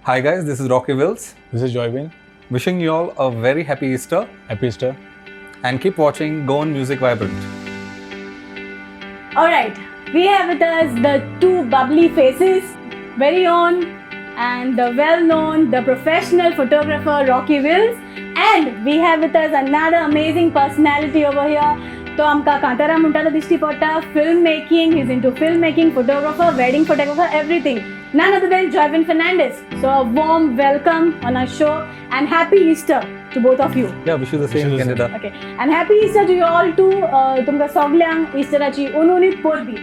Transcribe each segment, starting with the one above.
Hi guys, this is Rocky Wills. This is Joyvin. Wishing you all a very happy Easter Happy Easter. and keep watching Go On Music Vibrant. Alright, we have with us the two bubbly faces, very own and the well-known, the professional photographer Rocky Wills, and we have with us another amazing personality over here. तो आमका कांतारा म्हणटा दिश्टी पडटा film making, he's into filmmaking, photographer, wedding photographer, everything. None other than Joyvin Fernandez. So a warm welcome on our show and happy Easter to both of you. Yeah, wish you the same, Canada. Okay, and happy Easter to you all too. तुमका सगळ्यांक इस्टराची उनुनीत पोरबी.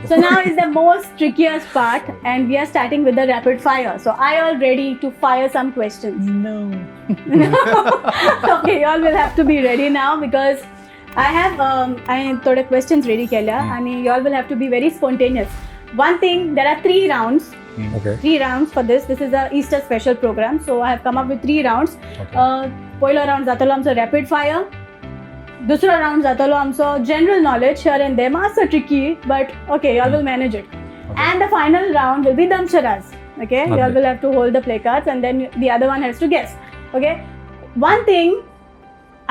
So now is the most trickiest part, and we are starting with the rapid fire. So are you all ready to fire some questions? No. Okay, you all will have to be ready now because I have थोडे questions ready केल्या and you all will have to be very spontaneous. One thing, there are 3 rounds. Okay. 3 rounds for this. This is a Easter special program, so I have come up with 3 rounds. Okay. पहिलो round जातलो आमचो rapid fire. दुसरो round जातलो आमचो general knowledge here and there. मातसो tricky, but okay, you all will manage it. Okay. And the final round will be Damcharaz. Okay, you all Okay. will have to hold the play cards and then the other one has to guess. Okay, one thing,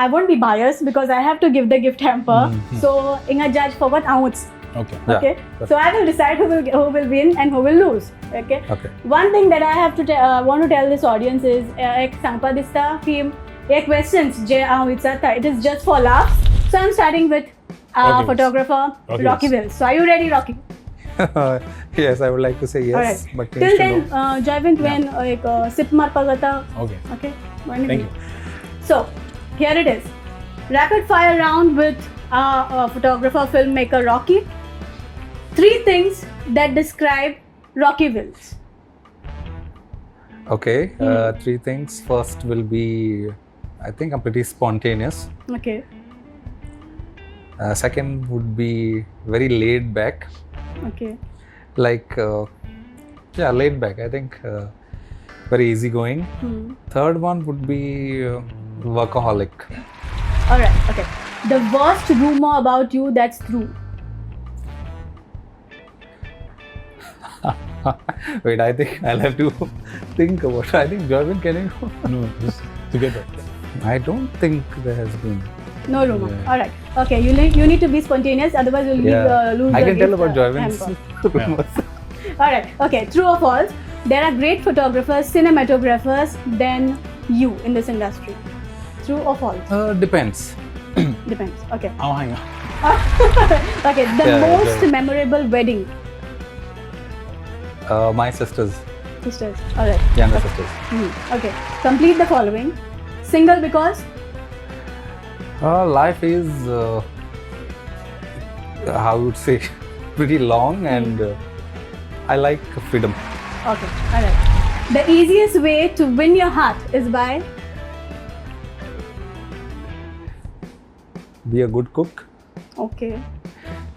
I won't be biased because I have to give the gift hamper. So inga judge forgot outs. Okay. Yeah. Okay, so I will decide who will win and who will lose. Okay. Okay. One thing that I have to want to tell this audience is एक सांगपा दिसता की एक questions जे हांव विचारता, it is just for laughs. So I'm starting with Rocky photographer Rocky Rocky Wills. So are you ready, Rocky? Yes, I would like to say yes, Alright. but Till then, Joyvin, when एक sip मारपा जाता. Okay. Okay. Thank you. So here it is. Rapid fire round with photographer filmmaker Rocky. 3 things that describe Rocky Wills. Okay, 3 things. First will be, I think I'm pretty spontaneous. Okay. Second would be very laid back. Okay. Like, laid back. I think very easygoing. Third one would be workaholic. Alright, okay. The worst rumor about you that's true. Wait, I think I'll have to think about it. I think Joyvin, can you go? No, just together. I don't think there has been. No rumor. Yeah. Alright. Okay, you need to be spontaneous, otherwise you'll lose I the can tell gift, about Joyvin's hamper. rumors. Alright, okay. True or false? There are great photographers, cinematographers than you in this industry. True or false? Depends. Depends. Okay. Oh, hang on. Okay, the Yeah, most yeah. memorable wedding. My sisters, Sisters. Alright. younger sisters. Okay. Complete the following. Single because? Life is, how would say, pretty long, and I like freedom. Okay. Alright. The easiest way to win your heart is by? Be a good cook. Okay.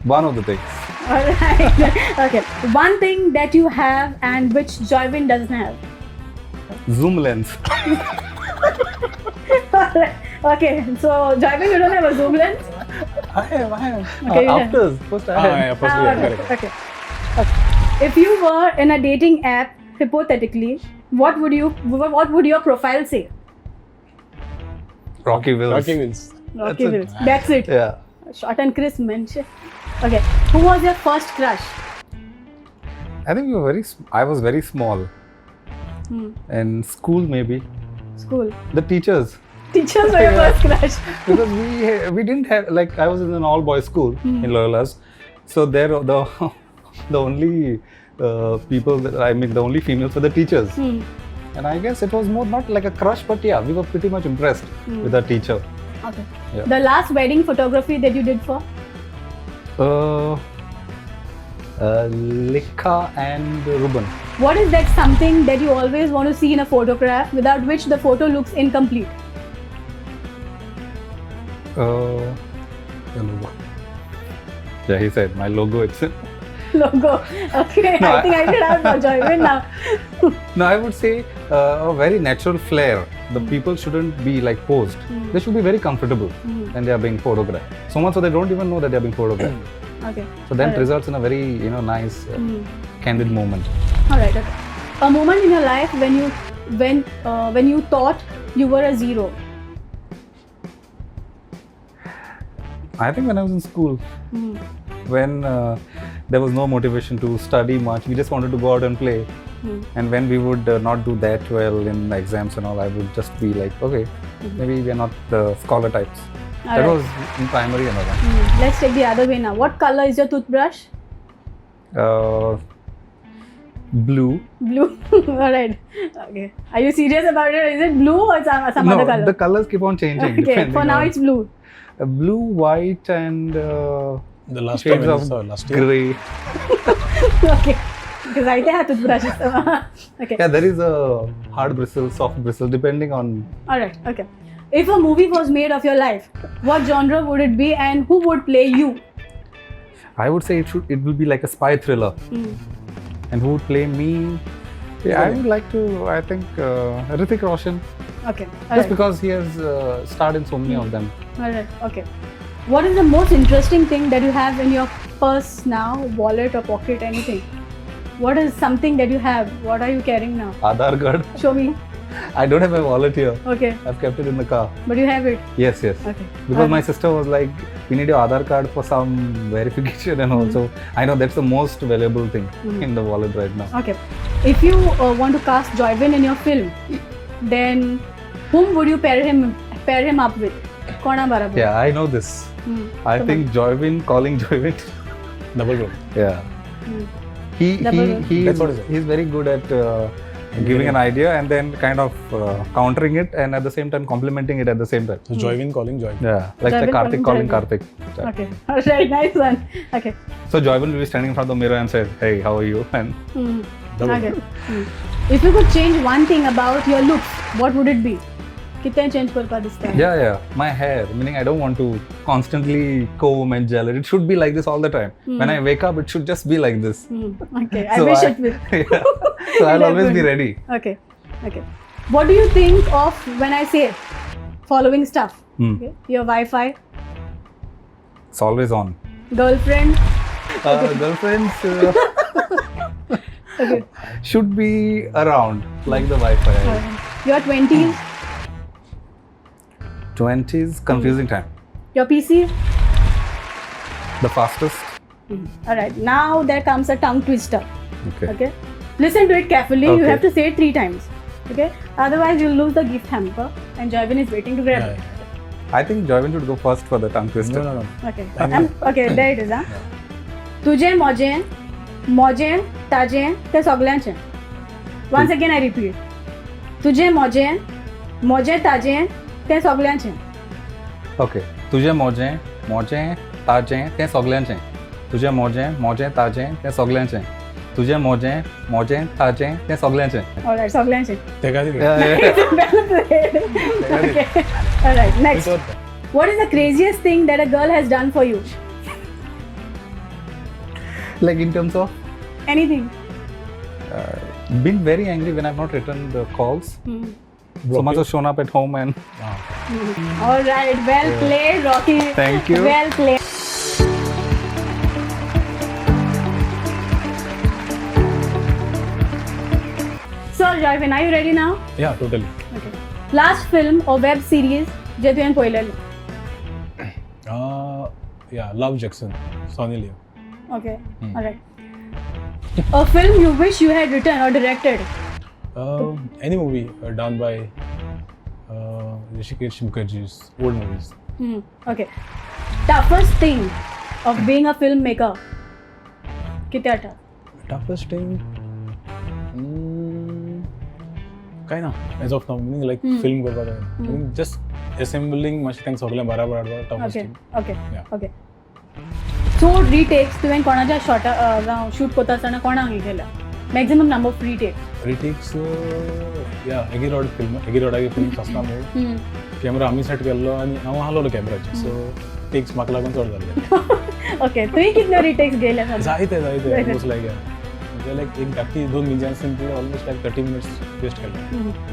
One of the things. Alright. Okay. One thing that you have and which Joyvin doesn't have. Zoom lens. Alright. Okay. So Joyvin, you don't have a zoom lens? I have. Okay. you have. After, first I had. Yeah, first we have, correct. Okay. Okay. If you were in a dating app, hypothetically, what would your profile say? Rocky Wills. Rocky Wills. Rocky That's it. Wills. That's it. Yeah. Short and crisp, mention. Okay. Who was your first crush? I think I was very small. In school, maybe. School. The teachers. Teachers were your Yeah. first crush. Because we didn't have, like, I was in an all boys school in Loyola's, so there the only the only females were the teachers, and I guess it was more not like a crush, but yeah, we were pretty much impressed with our teacher. Okay. Yeah. The last wedding photography that you did for? Likha and Ruben. What is that something that you always want to see in a photograph without which the photo looks incomplete? The logo. Yeah, he said my logo itself. Logo. Okay, No, I think I should have no Joyvin now. No, I would say a very natural flair. the people shouldn't be like posed. They should be very comfortable when they are being photographed. So much so they don't even know that they are being photographed. Okay. So that Alright. results in a very nice, candid moment. Alright, okay. A moment in your life when you thought you were a zero. I think when I was in school, when there was no motivation to study much, we just wanted to go out and play. And when we would not do that well in exams and all, I would just be like, okay, maybe we are not the scholar types. That Alright. was in primary and all that. Let's take the other way now. What color is your toothbrush? Blue. Blue. Alright. Okay. Are you serious about it? Is it blue or some No, other color? the colors keep on changing. Okay. depending For now on- it's blue. Blue, white, and The last shades time when I of saw last year. grey. Okay. Because I have toothbrushes. Okay. Yeah, there is a hard bristle, soft bristle, depending on. Alright. Okay. If a movie was made of your life, what genre would it be and who would play you? I would say it will be like a spy thriller. And who would play me? Yeah, I would like to. I think Hrithik Roshan, Okay. just Alright. because he has starred in so many of them. Alright. Okay. What is the most interesting thing that you have in your purse now, wallet or pocket, anything? What is something that you have? What are you carrying now? Aadhaar card. Show me. I don't have my wallet here. Okay. I've kept it in the car. But you have it. Yes. Okay. Because my sister was like, we need your Aadhaar card for some verification and also I know that's the most valuable thing in the wallet right now. Okay. If you want to cast Joyvin in your film, then whom would you pair him up with? Kona barabar. Yeah, I know this. I Come think Joyvin, calling Joyvin. Double roll. Yeah. Hmm. That's what it is. He's very good at giving an idea and then kind of countering it and at the same time complimenting it at the same time. So Joyvin calling Joyvin. Yeah, like the Joyvin Karthik calling calling Karthik. Okay. Alright. Nice one. Okay. So Joyvin will be standing in front of the mirror and say, "Hey, how are you?" And Double Okay. roll. If you could change one thing about your looks, what would it be? कितने change कर पा दिसता है? yeah, my hair. Meaning I don't want to constantly comb and gel it. It should be like this all the time. When I wake up, it should just be like this. Okay. I So wish I- it will. Yeah. So I'll always be ready. Okay. Okay. What do you think of when I say following stuff? Okay. Your Wi-Fi, It's always on. girlfriend. Girlfriends Okay. should be around like the Wi-Fi. Your 20s, 20s, confusing time. your PC. The fastest. Alright. Now there comes a tongue twister. Okay. Okay. Listen to it carefully. You Okay. have to say it 3 times. Okay. Otherwise you'll lose the gift hamper. And Joyvin is waiting to grab Yeah, it. I think Joyvin should go first for the tongue twister. No. Okay. Okay. There it is. Huh? तुझे मोजें ताजें ते सगळ्यांचें. Once again I repeat. तुझे मोजें ताजें ते सगळ्यांचें. Okay. तुझे मोजें ताजें तें सगळ्यांचें. तुझे मोजें ताजें तें सगळ्यांचें. तुझे मोजें ताजें तें सगळ्यांचें. Alright, सगळ्यांचें. ते काय ते? Okay. Alright, next. It's what? What is the craziest thing that a girl has done for you? Like in terms of Anything. been very angry when I've not returned the calls. So much has shown up at home and Alright, well played, Rocky. Thank you. Well played. So, Joyvin, are you ready now? Yeah, totally. Okay. Last film or web series जे तुवें पळयलेलें. Yeah, Love Jackson, Sonny Liu. Okay. Alright. A film you wish you had written or directed. Any movie done by Rishikesh Mukherjee's old movies. Okay. Toughest thing of being a filmmaker. किती tough? Toughest thing? काय ना, as of now, meaning like film करपाक जाय. Meaning just assembling मातशें तेंकां सगळें बराबर हाडपाक toughest Okay. thing. Okay. Yeah. Okay. So retakes तुवें कोणाच्या शॉट शूट करता आसतना कोणाक हे केल्या? Maximum number of retakes. Retakes, yeah, Eggy Rodaගේ films आसता न्हू. कॅमेरा आमी सेट केल्लो आनी हांव हालोलो कॅमेराचेर. सो टेक्स म्हाका लागून चड जाल्ले. Okay. तुवें कितले retakes गेले? जायते. It was like म्हणजे लाईक एक धाकटी 2 मिनिटांनी ते ऑलमोस्ट लाईक 30 मिनिट्स वेस्ट केले.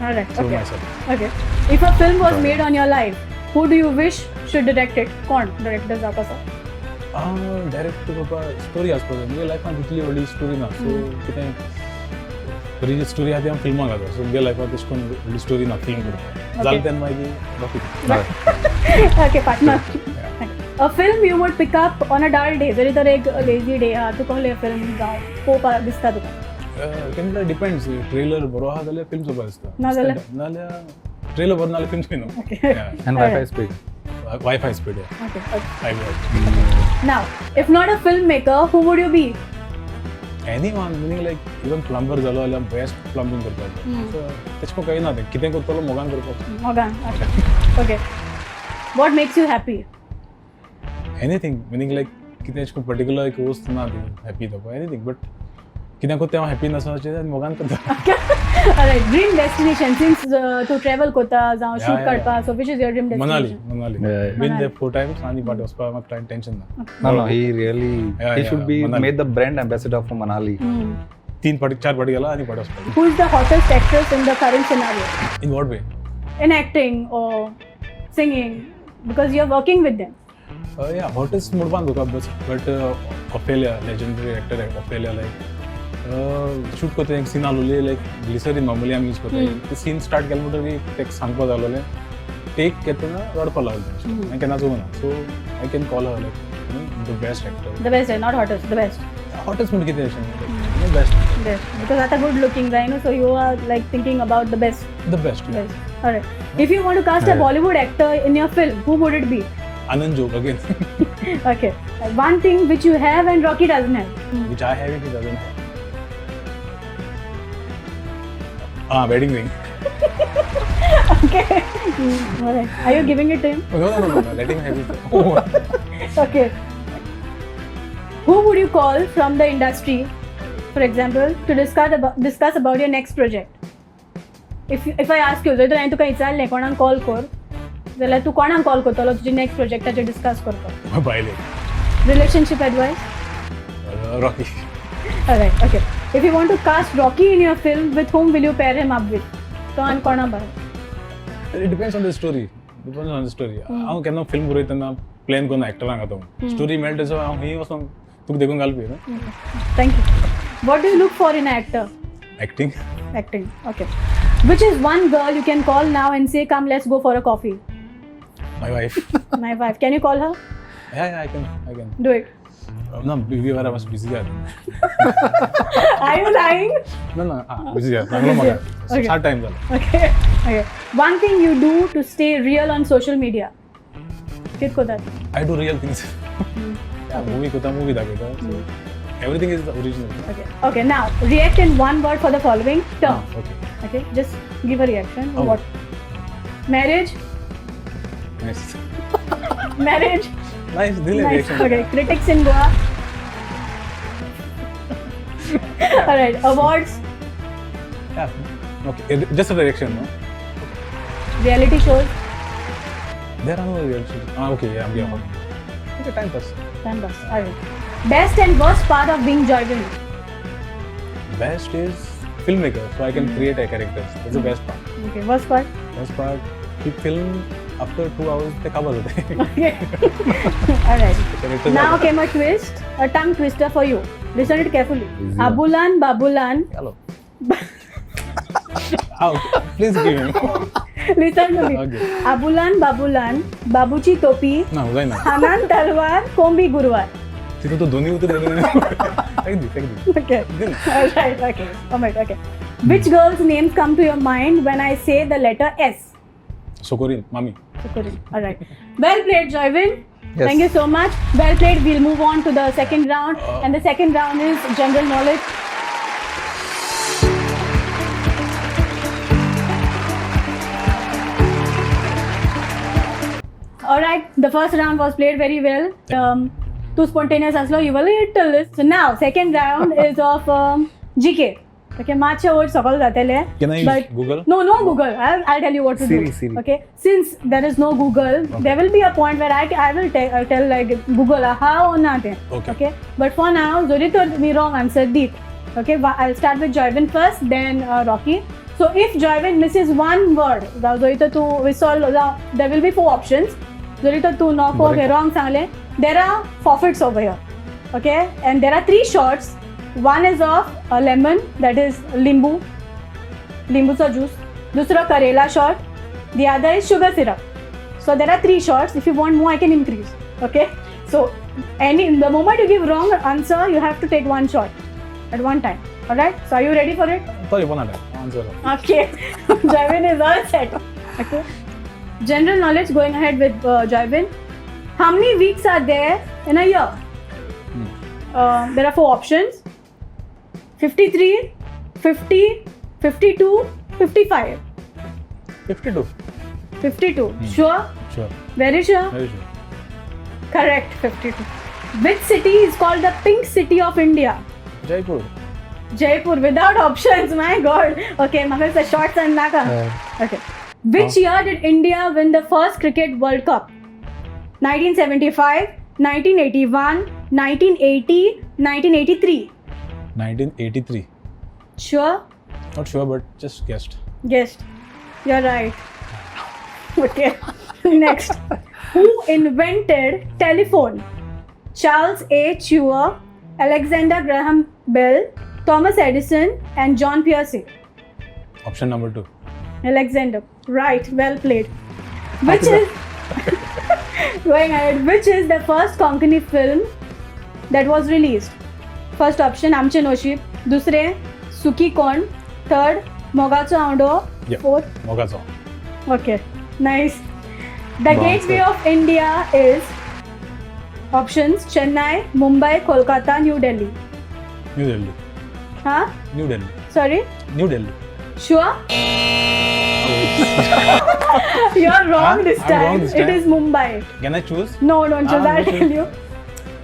Alright, So okay. myself. Okay. If a film was made on your life, who do you wish should direct it? कोण director जावं कसो? डायरेक्ट करपा स्टोरी आसपाक जाय. म्हणजे लायफान तितली व्हडली स्टोरी ना. सो कितें बरी स्टोरी आहा ती हांव फिल्माक घालता. सो तुमगे लायफान तशें करून व्हडली स्टोरी ना फिल्म करपाक. जालें तेन्ना मागीर Rocky. Okay, partner. A film you would pick up on a dull day. जरी तर एक lazy day हा, तू कहले film जावं पळोवपाक दिसता तुका. केन्ना डिपेंड्स. ट्रेलर बरो आहा जाल्यार फिल्म चोवपाक दिसता. नाल्यार ट्रेलर बरो नाल्यार फिल्म चोयना. Okay. And Wi-Fi speed. WiFi speed Okay. आहे. Now, if not a filmmaker, who would you be? Anyone meaning like even plumber जालो जाल्यार बेस्ट प्लंबिंग करपाक. सो तेच काही ना तें कितें करतलो मोगान करपाक. Morgan. Okay. What makes you happy? Anything meaning like कितें अशें करून पर्टिक्युलर एक वस्त ना ती हॅपी जावपाक. एनीथिंग बट कितें करता हांव हॅपी नासपाचें आनी मोगान करता. Alright, dream destination since to travel kota जावं shoot yeah. काडपा. So which is your dream destination? Manali. Yeah. Been there 4 times आनी फावटी वचपाक म्हाका टेन्शन ना. No, he really, Yeah, he should yeah, be Manali. made the brand ambassador for Manali. 4 फावटी गेला आनी फावटी वचपाक. Who is the hottest actress in the current scenario? In what way? In acting or singing? Because you're working with them. या hottest म्हणपाक तुका but Ophelia legendary actor Ophelia like shoot करता एक सीन आसलोली लायक ग्लिसरीन नॉर्मली आमी use करता. ते scene start केले म्हणटकीर तेका सांगपाक जालोलें टेक घेतना रडपाक लागलें. हांवें केन्ना चोवना. So I can call her like the best actor. The best, not hottest, the best. Hottest म्हणटा कितें अशें best. Best. Because that's a good looking guy, no? So you are like thinking about the best. The best. Best. Alright. If you want to cast a Yeah. Bollywood actor in your film, who would it be? आनंद जोग again. Okay. One thing which you have and Rocky doesn't have. Which I have it, he doesn't have. Wedding ring. Okay. Alright. Are you giving it to him? No. Let him have it. Oh. Okay. Who would you call from the industry, for example, to discuss about your next project? If I ask you, जर हांवें तुका विचारलें कोणाक call कर, जाल्यार तूं कोणाक call करतलो तुजे नेक्स्ट प्रोजेक्टाचेर डिस्कस करपाक? Baile. Relationship advice? Rocky. Alright, okay. If you want to cast Rocky in your film, with whom will you pair him up with? तो आनी कोणा बरें? It depends on the story. हांव केन्ना film बरयतना plan करून एक्टरांक घालता. स्टोरी मेळटा सो हांव ही वचून तुका देखून घालपी ना. Thank you. What do you look for in an actor? Acting. Acting, okay. Which is one girl you can call now and say, come, let's go for a coffee? My wife. My wife. Can you call her? Yeah, I can. Do it. No, we were was busy. Are you lying? No, busy. Okay. Hard time झाला. Okay. One thing you do to stay real on social media. कित कोतात? I do real things. Movie कोता movie दाखवता. So everything is the original. Okay. Now react in one word for the following term. Okay. Just give a reaction. Oh. What? Marriage. Nice. Marriage. Nice. Nice. Reaction. Okay. Critics in Goa. Alright. Awards. Yeah. Okay. Just a reaction, no? Reality shows. There are no reactions. Okay. Yeah. Okay. Time pass. Alright. Best and worst part of being Joyvin. Best is filmmaker, so I can create a characters. That's the best part. Okay. Worst part. Best part, the film after 2 hours they cover it. Okay. Alright. Now came a twist, a tongue twister for you. Listen it carefully. Easy. Abulan, Babulan. Hello. Please give me. Listen to me. Okay. Abulan, Babulan, Babuchi Topi, No, why not? Hanan Talwar, Kombi Gurwar. तिथं तो दोन्ही उतर Okay. Alright, okay. Alright, okay. Which girl's names come to your mind when I say the letter S? Sokorin, Mami. Sukurin. Alright. Well played, Joyvin. Yes. Thank you so much. Well played. We'll move on to the second round. And the second round is general knowledge. Alright, the first round was played very well. Too spontaneous as well. You were a little list. So now, second round is of GK. Okay, matcha words सकल जाते ले. Can I use Google? No Google. I'll tell you what to do. Siri. Okay, since there is no Google, there will be a point where I will tell like Google how or not. Okay. But for now, जरी तो मी wrong answer the, Okay, I'll start with Joyvin first, then Rocky. So if Joyvin misses one word, there will be 4 options. Okay, wrong sangle. There are forfeits over here. Okay, and there are 3 shots. One is of a lemon, that is limbu sa juice. Dusra karela shot. The other is sugar syrup. So there are 3 shots. If you want more, I can increase. Okay. So the moment you give wrong answer, you have to take 1 shot at one time. Alright. So are you ready for it? Answer. Okay. Joyvin is all set. Okay. General knowledge. Going ahead with Joyvin. How many weeks are there in a year? There are 4 options. 53, 50, 52, 55. 52. 52. Sure? Sure. Very sure? Very sure. Correct. 52. Which city is called the Pink City of India? Jaipur. Jaipur, without options. My God. Okay, Magar the shots and naka. Okay. Which year did India win the first Cricket World Cup? 1975, 1981, 1980, 1983. 1983. Sure? Not sure, but just guessed. Guessed. You're right. Okay. Next. Who invented telephone? Charles A. Chewer, Alexander Graham Bell, Thomas Edison, and John Pierce. Option number 2. Alexander. Right. Well played. Which is going ahead. Which is the first Konkani film that was released? First option Amche Noshib. Dusre Suki Kon. Third Mogacho Aundo. Yeah. Fourth. Mogacho. Okay. Nice. The gateway of India is options Chennai, Mumbai, Kolkata, New Delhi. New Delhi. Huh? New Delhi. Sorry? New Delhi. Sure? You're wrong this I'm time. wrong this time. It is Mumbai. Can I choose? No, don't choose. I'll tell you.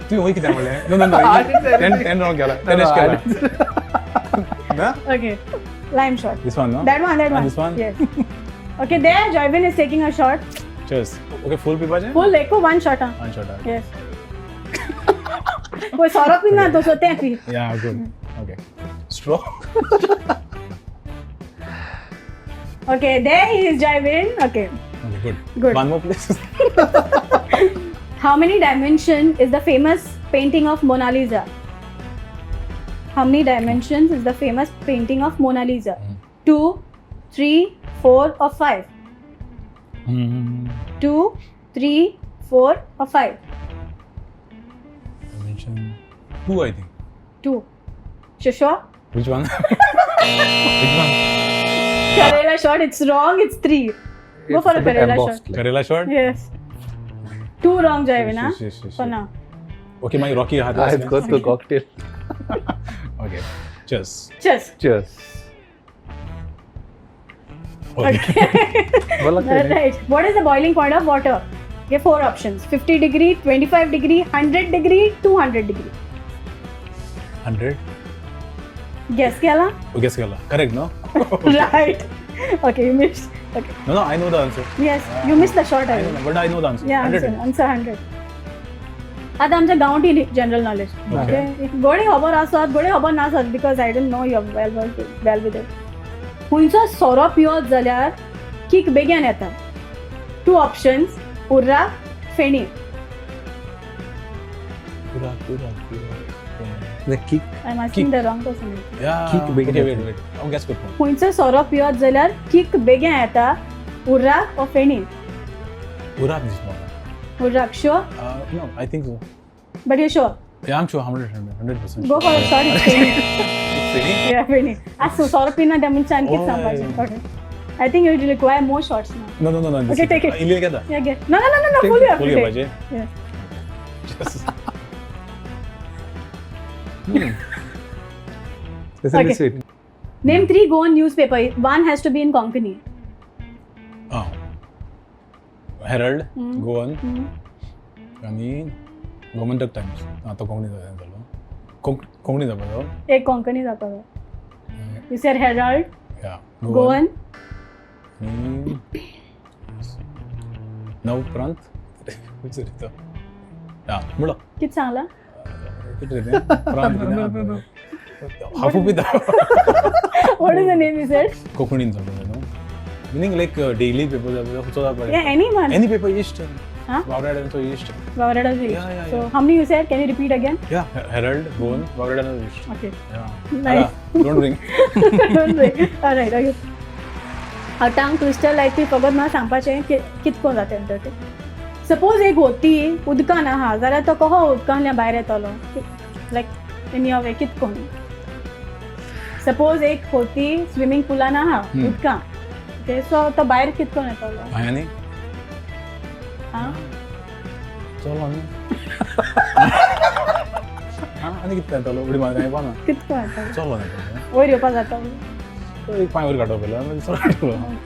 तू वही कितना बोले? No. 10 wrong किया. 10 किया. Okay. Lime shot. This one, no? That one. And this one? Yes. Okay, there Joyvin is taking a shot. Cheers. Okay, full पीपा जाए? Full देखो, 1 shot. Huh? 1 shot. Yes. कोई सौरभ पीना तो सोते हैं फिर. Yeah, good. Okay. Straw. Okay, there he is Joyvin. Okay. Okay, good. Good. One more please. How many dimensions is the famous painting of Mona Lisa? How many dimensions is the famous painting of Mona Lisa? 2, 3, 4 or 5? 2, 3, 4 or 5? Dimension 2, I think. 2. Sure? Which one? Which one? Karela shot, it's wrong, it's 3. Go for a Karela shot. Karela shot? Yes. 2 wrong, Joyvin, huh? Yes. For now. Okay, my Rocky hat. I had got the cocktail. Okay. Cheers. Cheers. Cheers. Okay. Well, okay. Right. What is the boiling point of water? Okay, 4 options. 50 degree, 25 degree, 100 degree, 200 degree. 100. Guess Kiala? Oh, guess kala. Correct, no? Right. Okay, you missed. Okay. No, I know the answer. Yes, you missed the shot. I know, but I know the answer. Yeah, 100. answer 100. आता आमच्या गांवठी general knowledge Okay. गोडे खबर आसत गोडे खबर नासत because I don't know your well with it खुंयचो सोरो पिवत जाल्यार किक बेगीन येता 2 ऑप्शन्स उर्राक feni Pura. The kick. I am asking the wrong person Yeah. Kick big Okay, enough. wait. I'll guess quick one. खुंयचो सोरो पिवत जाल्यार किक बेगीन येता उर्राक ओ feni Pura this one. Urrak sure No, I think so. But you sure Yeah, I'm sure 100%. Go for a shot it's feni Fini? या फेणी आ सोरो पिना daemon चान कित सांगपाचें okay I think you will require more shots now. No. Okay, this is- take it. Ilya क्या था? Yeah, get. No. Full you have to Full take. पाहिजे. Yes. Just. Isn't Okay. it sweet? Name 3 Goan newspaper. One has to be in Konkani. Oh. Herald, Hmm. Goan, Hmm. आणि Gomantak times. आता कोंकणी झालो. कोंकणी झालो. एक कोंकणी जाता. You said Herald, Yeah. Goan. आणि नवप्रांत. Which is it? Yeah. मुळा. किती सांगला? किती रे? प्रांत. Hafupita. What is the name you said? Kokunin something, you know. Meaning like daily paper. Yeah, anyone. Any paper east. Huh? Vagrad and so east. Vagrada East. Yeah. So how many you said? Can you repeat again? Yeah. Herald, Bone, Vagrad and east. Okay. Yeah. Nice. Don't ring. Don't worry. All right. Okay. A tongue twister like ती फगत मला सांगपाचें की कितको जाता ते. Suppose एक होती उदकान आहा जाल्यार तो कहो उदकांतल्यान भायर येतलो लायक इन योर वे कितकोन. Suppose एक होती स्विमिंग पुलान आहा उदकां ओके सो तो भायर कितकोन येतलो. Ayani. हां चलो आनी. आनी कितना चलो उडी मार काय पाना. कितको येतलो. चलो ना. वयर येवपा जातलो. तो एक पाय वर काडो पयला मागीर सरळ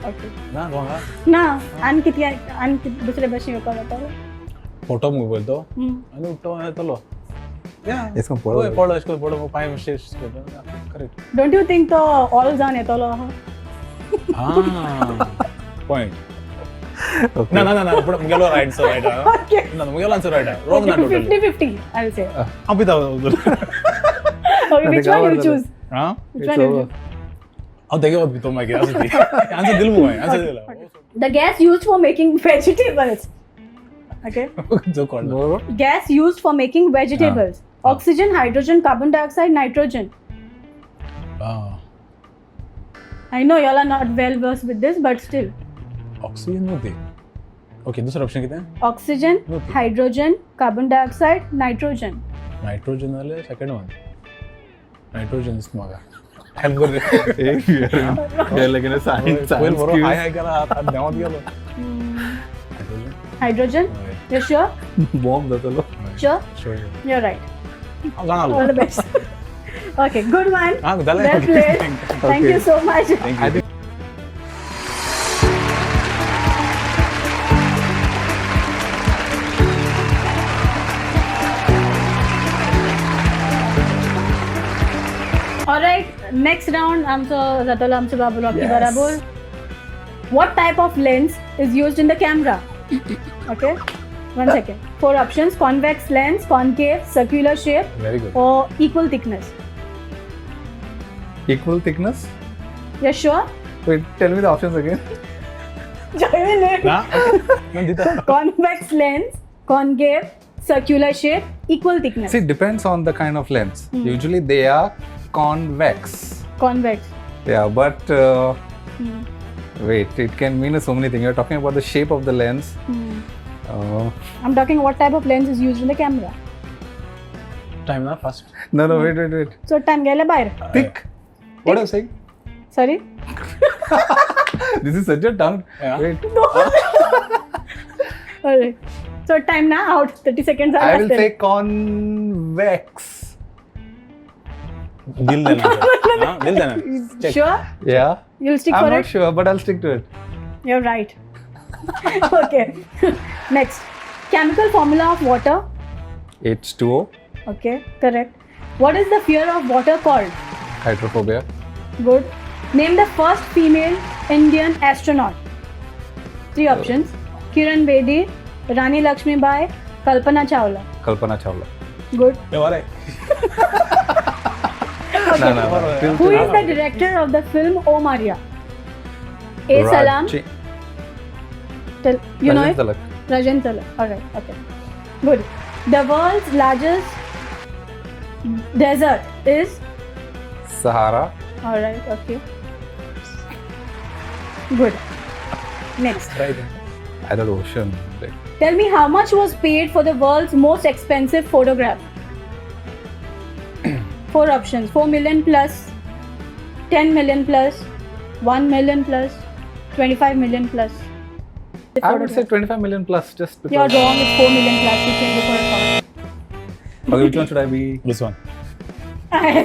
ओके ना गोंगा. ना आनी कितें दुसरे भशेन येवपा जातलो. फोटो मुगो पयलो तो आनी उठतो येतलो. या इसको पळो. ओय पळो इसको पळो पाय mistake correct. Don't you think तो ऑल जावन येतलो आहा. पॉइंट. Okay. ना पण मुगेलो राइट सो राइट. Okay. ना मुगेलो आन्सर राइट. रॉंग ना टोटली. 50-50 I'll say. अपिता. Okay, which one you choose? हां Which one you choose? अब देखे मत तो मैं क्या आंसर दिल में है आंसर दिला. The gas used for making vegetables. Okay. जो call. Gas used for making vegetables. Oxygen, hydrogen, carbon dioxide, nitrogen. I know y'all are not well versed with this, but still. Oxygen नव्हते. Okay दुसरा option किती आहे. Oxygen, hydrogen, carbon dioxide, nitrogen. Nitrogen आले second one. Nitrogen इस मागा. Help कर रे. Yeah, like in a science well बरो quiz. हाय करा आता देवात गेलो. Hydrogen? You're sure? Bomb जातलो. Sure? Sure. You're right. गाणा All the best. Okay, good one. हां झालं. Well played. Thank you so much. Thank you. Alright, next round आमचं जातलो आमचं बाबू रॉकी Yes. बराबर. What type of lens is used in the camera? Okay, 1 second. 4 options: convex lens, concave, circular shape, very good. or equal thickness. Equal thickness. You're sure? Wait, tell me the options again. ना मैं देता. Convex lens, concave, circular shape, equal thickness. See, it depends on the kind of lens. Usually they are convex. Convex. Yeah, but wait, it can mean so many things. You're talking about the shape of the lens. I'm talking what type of lens is used in the camera. Time ना fast. No, wait. So time गेले बाहेर. Thick. What are you saying? Sorry. This is such a tongue. Yeah. Wait. Alright. So time now out. 30 seconds are I left. will say convex. दिल देना. हां दिल देना. Check. Sure? Yeah. You'll stick I'm for not it? sure, but I'll stick to it. You're right. Okay. Next. Chemical formula of water. H2O. Okay, correct. What is the fear of water called? Hydrophobia. Good. Name the first female Indian astronaut. 3 options. Kiran Bedi, Rani Lakshmibai, Kalpana Chawla. Kalpana Chawla. Good. ये वाले. No. Who is the director of the film O Maria? A. Salam. You know it? Talak. Rajan Talak. Alright, okay. Good. The world's largest desert is? Sahara. Alright, okay. Good. Next. Right. I thought ocean. Like, Tell me how much was paid for the world's most expensive photograph? 4 options. 4 million plus, 10 million plus, 1 million plus, 25 million plus. I would say 25 million plus just because. You're wrong, it's 4 million plus. You can go for a call. Okay, which one should I be? This one.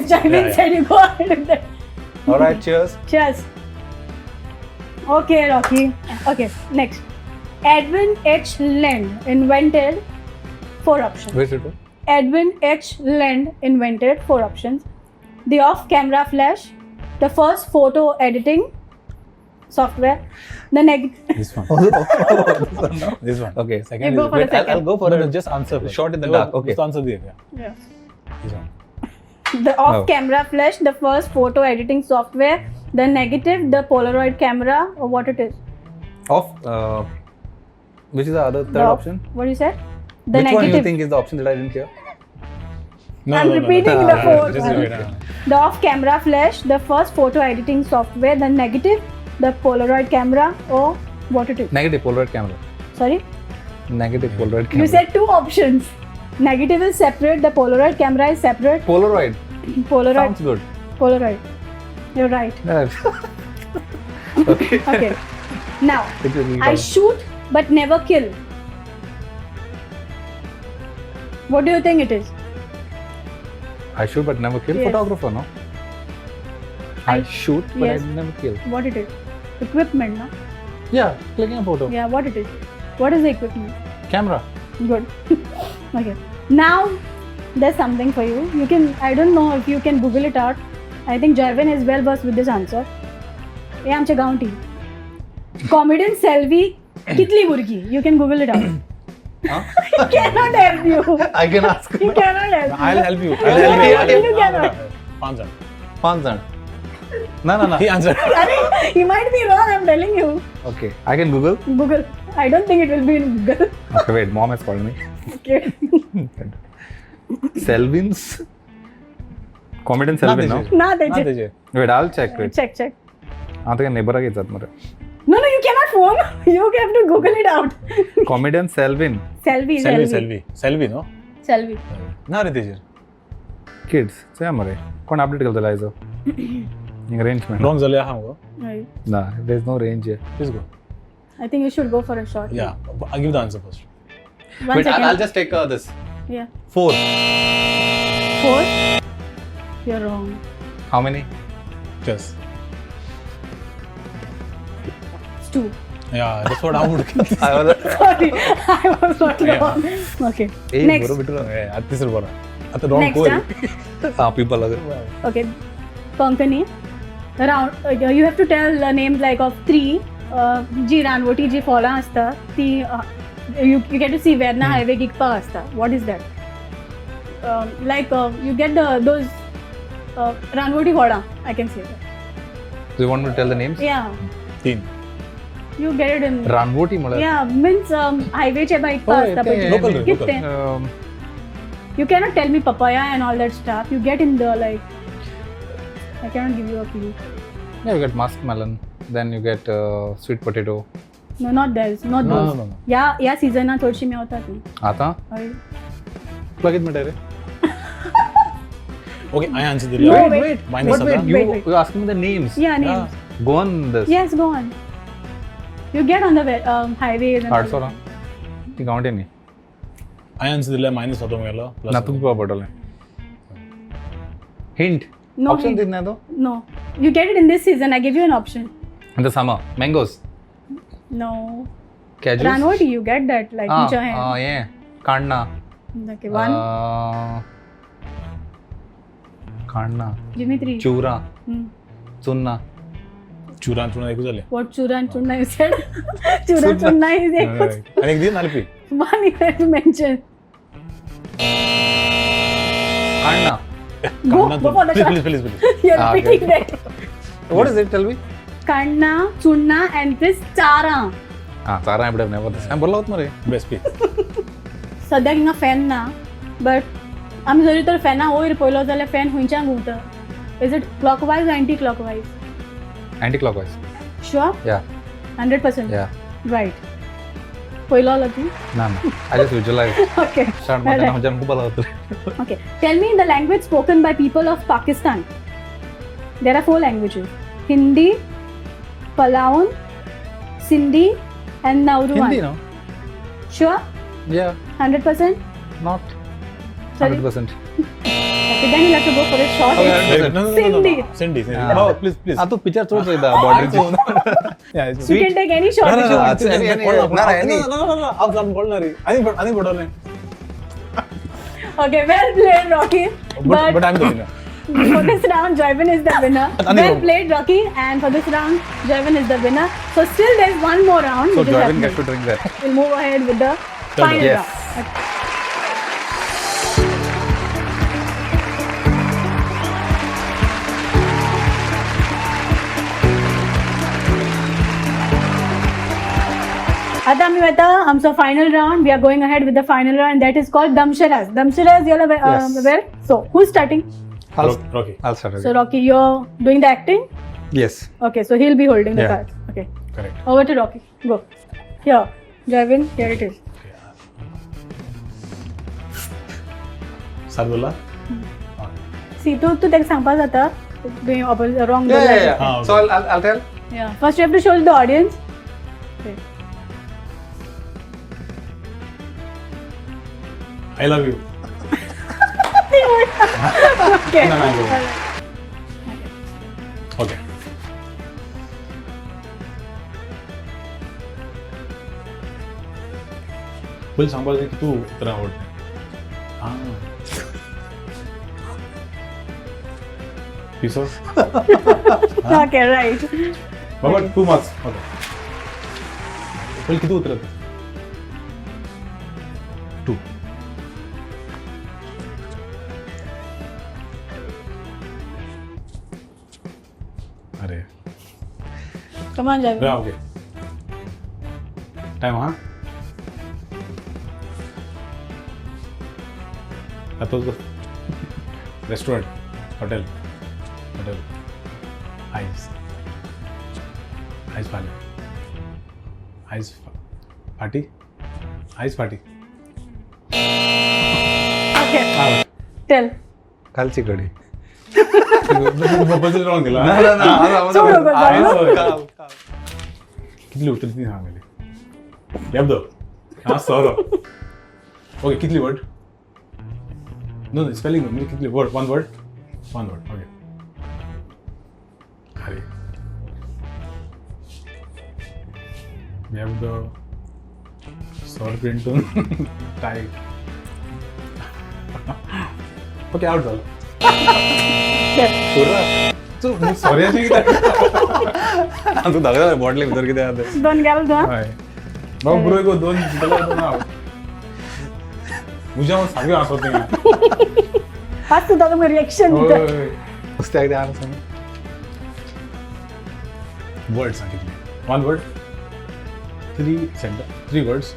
Simon said you go ahead with that. Alright, cheers. Cheers. Okay, Rocky. Okay, next. Edwin H. Land invented 4 options. Where's it? Edwin H. Land invented 4 options. The off-camera flash, the first photo editing software, the This one. No? This one. Okay. Second. You go for Wait, the second. I'll go for No, it. just answer. first. Shot in the No, dark, okay. Just answer दिया क्या? Yeah. This one. the off-camera flash, the first photo editing software, the negative, the Polaroid camera, or what it is? Off. Which is the other third The off- option? What you said? The Which one negative. you think is the option that I didn't hear? No, I'm no, no, repeating no. the fourth Just one. wait, The off-camera flash, the first photo editing software, the negative, the Polaroid camera, or what it is? Negative Polaroid camera. Sorry? Negative Polaroid camera. You said two options. Negative is separate, the Polaroid camera is separate. Polaroid. Polaroid. Sounds good. Polaroid. You're right. Okay. Okay. Now, It will be I shoot but never kill. What do you think it is? I shoot but never kill. Yes. Photographer, no? I shoot but Yes. I never kill. What it is? Equipment, no? Yeah, clicking a photo. Yeah, what it is? What is the equipment? Camera. Good. Okay. Now, there's something for you. You can, I don't know if you can Google it out. I think Jarvin is well versed with this answer. हे आमच्या गावठी. Comedian Selvi कितली भुरगी? You can Google it out. Huh? He cannot help you. I can ask. He cannot help you. I'll help you. No, no, you cannot. 5 jun. 5 jun. No. He answered. Arey, he might be wrong, I'm telling you. Okay. I can Google. Google. I don't think it will be in Google. Okay, wait. Mom has called me. Okay. Selvin's. Comedian Selvin, no? ना Not त्याचे. Tejas. Wait, I'll check it. Check. आता काय neighbor आगे जात मरे. No, you cannot phone. You have to Google it out. Comedian Selvin. Selvi. Selvi, no? Selvi. ना रे Tejas. Kids. से मरे. कौन update करता है इसे? Range में. Wrong झाले हा मग. Right. Nah, there's no range here. Please go. I think you should go for a shot. Yeah, I'll give the answer first. 1 second. I'll just take this. Yeah. 4. 4. You're wrong. How many? Yes. It's 2. Yeah, that's what I would. I was. Sorry, I was not wrong. Okay. Hey, Next. bro, bitu. At this बरा. At the wrong Next, goal. huh? People अगर. Okay. Konkani. Round. You have to tell names like of 3. G Ranvoti G Fola asta. You get to see Verna Highway Gigpa asta. What is that? You get those Ranvoti Fola. I can say that. Do you want me to tell the names? Yeah. 3. You get it in. Ranvoti मला. Yeah, means highway चे bike Oh, asta. okay, local, But local. कितने? You cannot tell me papaya and all that stuff. You get in the like. I cannot give you a clue. Yeah, you get muskmelon. Then you get sweet potato. No, not those. Not No, those. no. या season ना थोड़ी में होता थी. आता? Plug it में तेरे. Okay, I answered the No, right. wait. Minus But wait, आता. Wait. you asking me the names. Yeah, names. Go on this. Yes, go on. You get on the highways and all 800 ना. ती count ही नहीं. I answered the minus होता मेला. ना तुम क्या बोल रहे? Hint. No Option hint. दीना दो. No. You get it in this season. I give you an option. In the summer, mangoes. No. Cashews. Ranvoti, you get that like नीचा है. yeah. कांडना. Okay, 1. कांडना. Give me 3. चूरा. Hmm. Chunna. चुरा देखू झाले. What chura and chunna you said? Chura chunna is आणि एक दिन आली. one you had to mention. कांडना. Go for the shot. Please. You're Ah, repeating that. What is it? Tell me. Kanna, chunna and this chara. हाँ चारा एवढं नाही बोलत. काय बोलला होत मरे? Best pick. सद्या हिंगा फॅन ना बट आमी जरी तर फॅना वयर पळयलो जाल्यार फॅन खंयच्यान घुंवता is it clockwise anti clockwise Anti-clockwise. Sure Yeah. 100% Yeah. Right पळयलो तूं ना. I just visualize. Okay Start मध्ये ना खूप बोलला होत. Okay. Tell me the language spoken by people of Pakistan. There are 4 languages. Hindi, Palaun, Sindhi and Nauruan. Hindi, no? Sure? Yeah. 100%? Not. Sorry? 100%. Okay, then you'll have to go for a short. Okay. It's- No. Cindy. Cindy. Yeah. Oh, please. Ah, तू picture थोडं एकदा border ची. Yeah, it's You can take any shot. No, if you want. No. Okay, well played, Rocky. But I'm the winner. For this round, Joyvin is the winner. Well played, Rocky. And for this round, Joyvin is the winner. So still there's one more round. So which is Jordan happening. gets to drink that. We'll move ahead with the final Yes. round. Okay. आता आम्ही आता आमचा final round we are going ahead with the final round that is called dumb charades. Dumb charades you are Yes. Well. So who is starting? Rocky. I'll start So again. Rocky, you're doing the acting. Yes. Okay, so he'll be holding the Yeah. cards. Okay, Correct. over to Rocky. Go. Here, Javin. Here it is. सात बोला. See, तू त्याला सांगपा जाता doing wrong. Yeah. Ah, okay. So I'll tell. Yeah. First, you have to show the audience. Okay. I love you. Okay. No, no, no. Okay. बोल सांभाळ की तू तर आवडते. हां. Piece of. Okay, right. बाबा तू मच. ओके. बोल किती उतरत? 2. अरे. Come on, Javin. Yeah, okay. Time, huh? Restaurant, hotel. Ice party. Ice party. Okay. Tell. कालची कढी. Buzzer wrong दिला. सोडू बस, कितली उतरती सांगले. शब्द. हां सर. ओके कितली वर्ड? No, spelling म्हणजे कितली वर्ड? One word. Okay. अरे. We have the sword print on tie. Okay, out झालं. तू सॉरी अशी तू दाखव बॉटली भितर किती आहे. दोन घ्याल दोन. बाबा ब्रो को दोन ना मुझे मग सांगे असं नाही. आज तू दादा रिएक्शन. नुसते अगदी आलं समज. वर्ड सांगितले. One word. 3 words.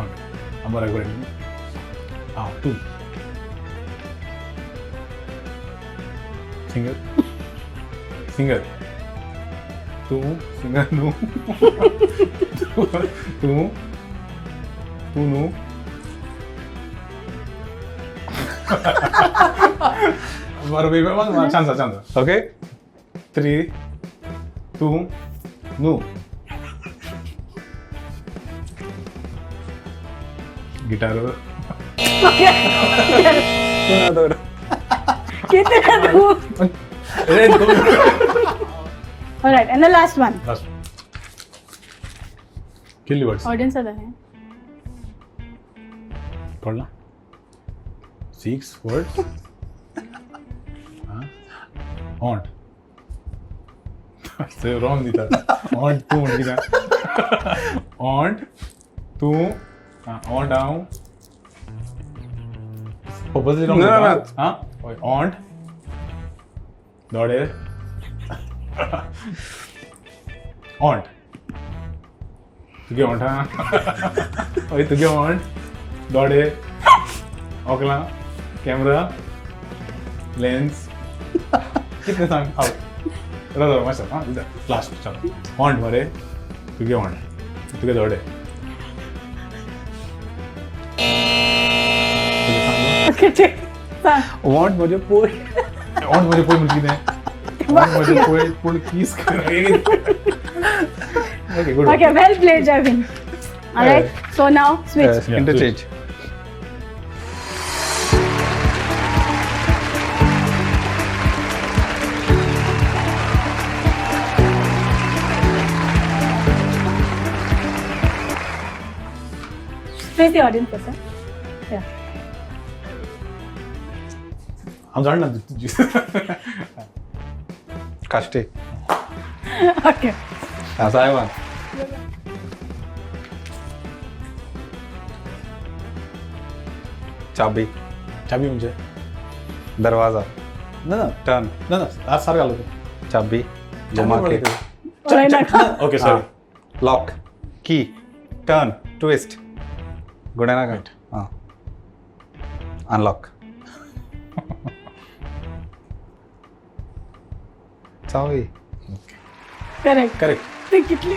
Okay. हमारा वर्ड. हाँ 2. Singer. तू singer नु. तू नु. हमारा बेबी वन छान. ओके. 3, 2, नु. गिटार. किती तू? अरे तू. All right, and the last one. किल्ली वर्ड्स. Audience आता है. पढ़ना. 6 words. हाँ. Aunt. से wrong नहीं था. Aunt तू नहीं था. Aunt तू. हाँ aunt आऊँ. Purposely wrong No, नहीं no, था. no. हाँ. Aunt. दौड़े. Aunt. तुझे aunt हाँ. ओए तुझे aunt. दौड़े. ओकला. कैमरा. लेंस. कितने सांग आओ. रहा मस्त हाँ इधर लास्ट चलो. Aunt मरे. तुझे aunt. तुझे दौड़े. तुझे सांग. Okay, ठीक. सांग. वॉन्ट म्हणजे पोय. Aunt मुझे कोई मुल्की ने. Aunt मुझे कोई किस कर. Okay good. Okay, well played, Javin. All right, so now switch. Yes, Yeah, interchange. Face the audience person. Yeah. हम जानना तुझे. काष्टी. Okay. असा आहे वन. चाबी. चाबी म्हणजे. दरवाजा. ना टर्न. आज सारे आलो. चाबी. घुमा के. Alright, now. Okay sorry. Lock. की. टर्न. ट्विस्ट गुड आहे ना Right. हां अनलॉक चावी करेक्ट करेक्ट ते कितली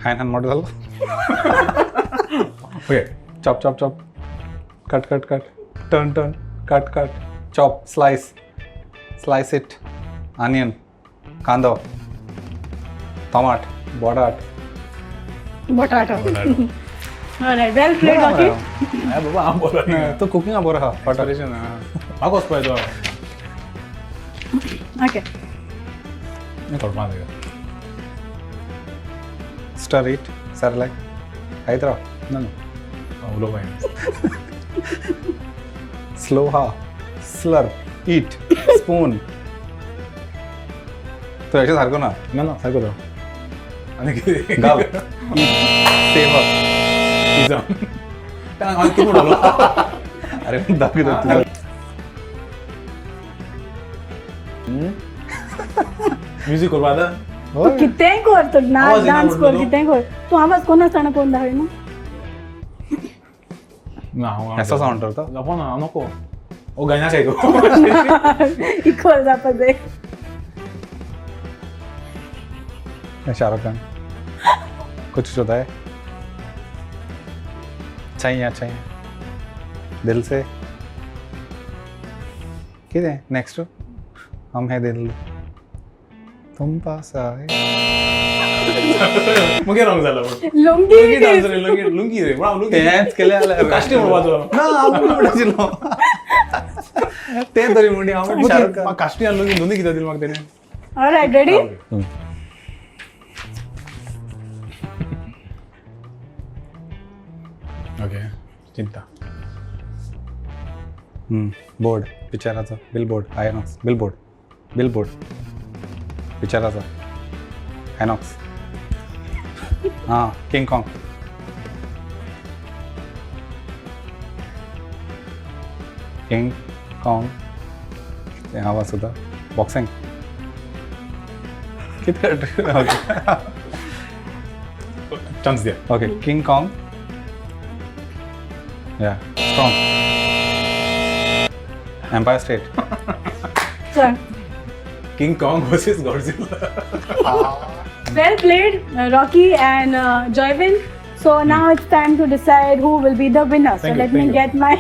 हॅन मोठं झालं okay chop chop chop cut cut cut turn turn cut cut chop slice it onion कांदा टमाट बटाट बटाटा ऑलराइट वेल प्लेड रॉकी बाबा हांव बोला न्ही तो कुकिंग बरो आहा बटाट ऑपरेशन म्हाका वचपाक जाय ओके तो कळपा जाय स्टर इट सरलाक खायत राव ना ना उलोवपाक स्लो हा स्लर्प ईट स्पून तो याच्या सारखं ना ना ना सारको तो आनी कितें घाल सेवा पिझ्झा हांव कितें म्हणलो अरे दाखवतो तुला म्युजीक करपा आतां तू कितेंय कर तू नाच आवाज येना डान्स कर म्हणलो. कितेंय कर तू आवाज कोण आसतना कोण दाखय ना ना हांव ऐसा साऊंड करता जावपा ना हांव नको ओ गायना काय गो इक्वल जावपा जाय शाहरुख खान कुछ होता है चाहिए दिल से किती नेक्स्ट हम है दिल तुम पास आए मुगे रॉंग जाला पण लुंगी लुंगी डान्स रे लुंगी रे म्हणा लुंगी तेच केले काश्टी म्हणपाचो ना आपण म्हणचिलो ते तरी म्हणली हांव शाहरुख म्हाका काश्टी आनी लुंगी दोनी कित्याक दिली म्हाका तेणे ऑलराइट रेडी ओके चिंता बोर्ड पिक्चराचो बिलबोर्ड आयनॉक्स बिलबोर्ड पिक्चराचो आयनॉक्स हां किंग कॉंग ते आवाज सुद्धा बॉक्सिंग किती चान्स द्या ओके किंग कॉंग या स्ट्रॉंग एम्पायर स्टेट चल King Kong versus Godzilla well played Rocky and Joyvin so now it's time to decide who will be the winner so Thank you, let me thank you. get my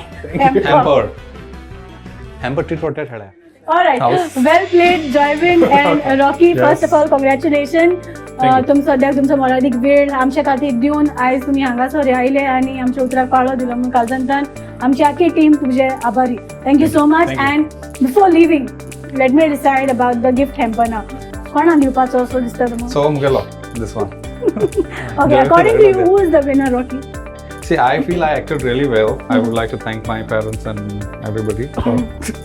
hamper treat rotate है all right House. well played Joyvin and Rocky Yes. first of all congratulations Thank you. तुम सद्याक तुमचो मोलादीक वेळ आमच्या खातीर दिवन आयज तुमी हांगासर आयले आनी आमच्या उतराक पाळो दिलो म्हणून कालजंतान आमची आख्खी टीम तुमचे आभारी thank you so much Thank you. And before leaving let me decide about the gift hamper नाव कोणाक दिवपाचो असो दिसता तुमकां सो मुगेलो this one okay according to you who is the winner Rocky See, I feel I acted really well. I would like to thank my parents and everybody for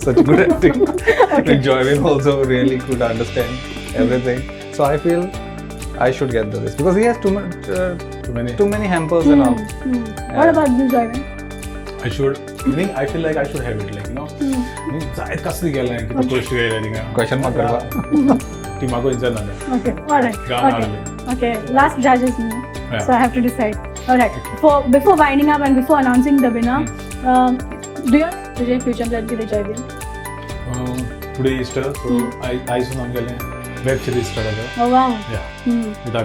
such good acting. Like Joyvin also really could understand everything. So I feel I should get this because he has too many too many hampers and all. What about you Joyvin I should meaning I feel like I should have it like you know मी जायत कसली गेलें की तो गोष्टी गेले थिंगा Question mark करवा. ती म्हाका विचार ना okay all right गाना okay last judges me Yeah. so I have to decide all right before winding up and before announcing the winner do you तुझे future plan किती Joyvin टुडे इस्टर सो आयसून आमगेलें web series start जाता oh wow या with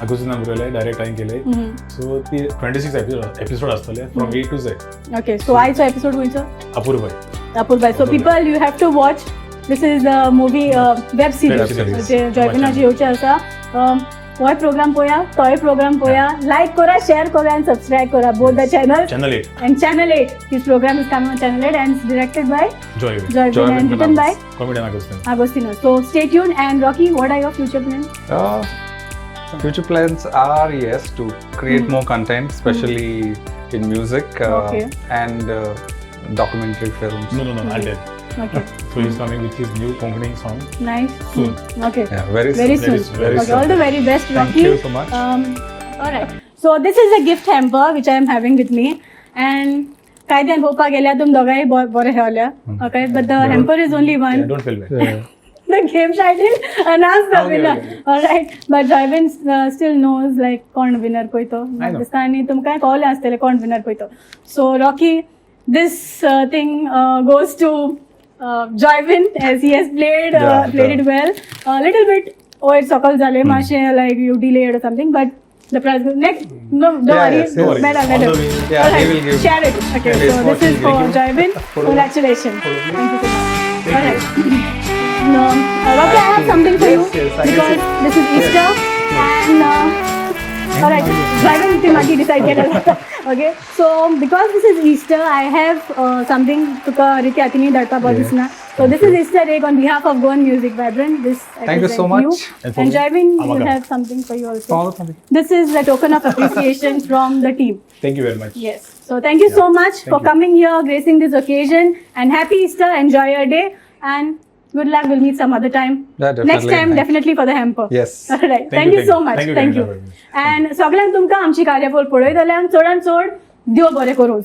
अगुस्तीन आमगेलें direct हांवें केलें सो ती 26 episode आसतले from A to Z okay so आयचो episode गोयचो Apurvai Apurbai so people you have to watch this is the movie web series series. जे जॉयविनाची येवचे आसा होय प्रोग्राम पळया तोय प्रोग्राम पळया लायक करा शेअर करा and subscribe करा both the channels channel 8 and channel 8 this program is coming on channel 8 and it's directed by Joy Joyvin and written by comedian Agostino Agostino so stay tuned and Rocky what are your future plans Future plans are yes to create more content, especially in music Okay. and documentary films. No, I'll tell. okay So he's coming with his new Konkani song. nice Soon. okay Yeah, very very soon. soon very okay soon. all the very best Thank Rocky you so much. all right so this is a gift hamper which I am having with me and कायद्यान पळोवपाक गेल्यार तुम दोगांय बरे हेवल्या okay but the hamper is only one Yeah, don't feel bad. the game title, announce the Okay, winner. okay. Alright, but Jaivan still knows like kon winner koi to. I know. Pakistani tumka call astele kon winner koi to. So Rocky, this thing goes to Jaivan as he has played Yeah, it well. A little bit सकल झाले मातशे like you delayed or something, but the prize goes next. No, don't Yeah, worry. yes, yes. Madam, On madam. the way. Yeah, Alright, he will give. share it. Okay, It is so for this is you. for Thank you. Jaivan. Follow me. Congratulations. Follow me. Thank you so much. Thank Alright. No, Rocky, I have something for Yes, you yes, I can because see. this is Easter and alright, Jaivan ती मागी decide केलं. Okay, so because this is Easter, I have something तुका रिती हातीनी धाडपा बरें दिसना. So this is Easter egg on behalf of Goan Music Vibrant. This I Thank you so present much. And for And me, Jaivan, you Amaka. have something for you also. Follow something. This is a token of appreciation from the team. Thank you very much. Yes. So thank you so much for you. coming here, gracing this occasion, and happy Easter. Enjoy your day, and good luck. We'll meet some other time. Yeah, definitely. Next time, Thank- definitely for the hamper. Yes. All right. Thank you so much. Thank you, Thank you. Karen. And सगळ्यांक तुमकां आमची कार्यावळ पळयत जाल्यार चडांत चड देव बरें करूं.